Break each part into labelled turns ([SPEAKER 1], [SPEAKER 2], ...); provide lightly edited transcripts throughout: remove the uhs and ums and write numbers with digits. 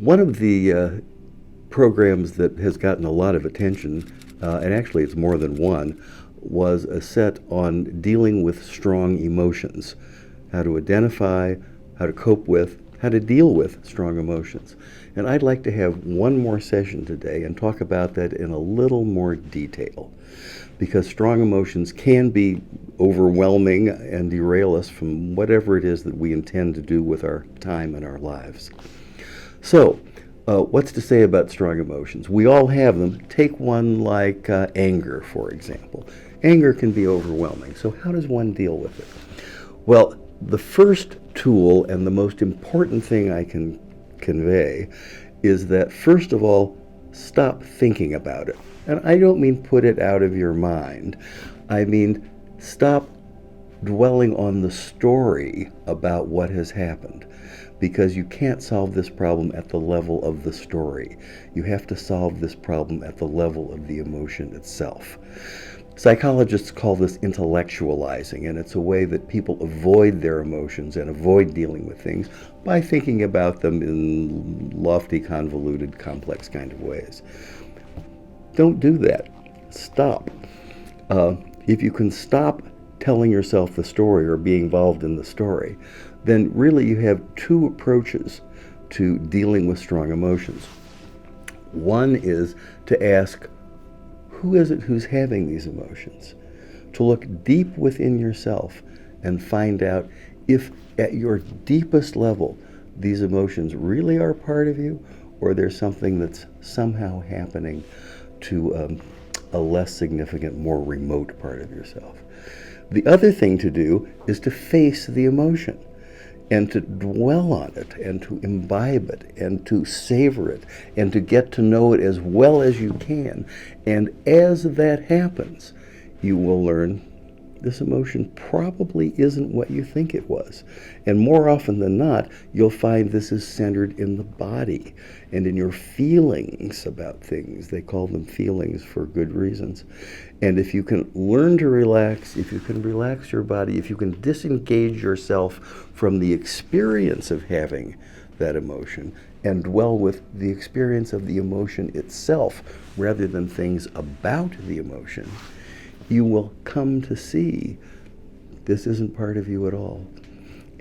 [SPEAKER 1] One of the programs that has gotten a lot of attention, and actually it's more than one, was a set on dealing with strong emotions, how to identify, how to cope with, how to deal with strong emotions. And I'd like to have one more session today and talk about that in a little more detail, because strong emotions can be overwhelming and derail us from whatever it is that we intend to do with our time and our lives. So, what's to say about strong emotions? We all have them. Take one like anger, for example. Anger can be overwhelming. So how does one deal with it? Well, the first tool and the most important thing I can convey is that, first of all, stop thinking about it. And I don't mean put it out of your mind. I mean stop dwelling on the story about what has happened, because you can't solve this problem at the level of the story. You have to solve this problem at the level of the emotion itself. Psychologists call this intellectualizing, and it's a way that people avoid their emotions and avoid dealing with things by thinking about them in lofty, convoluted, complex kind of ways. Don't do that. Stop. If you can stop telling yourself the story or being involved in the story, then really you have two approaches to dealing with strong emotions. One is to ask, who is it who's having these emotions? To look deep within yourself and find out if at your deepest level these emotions really are part of you, or there's something that's somehow happening to a less significant, more remote part of yourself. The other thing to do is to face the emotion and to dwell on it and to imbibe it and to savor it and to get to know it as well as you can. And as that happens, you will learn this emotion probably isn't what you think it was. And more often than not, you'll find this is centered in the body and in your feelings about things. They call them feelings for good reasons. And if you can learn to relax, if you can relax your body, if you can disengage yourself from the experience of having that emotion and dwell with the experience of the emotion itself rather than things about the emotion, you will come to see this isn't part of you at all.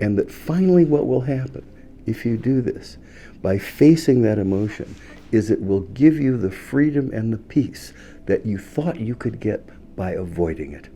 [SPEAKER 1] And that finally what will happen if you do this, by facing that emotion, is it will give you the freedom and the peace that you thought you could get by avoiding it.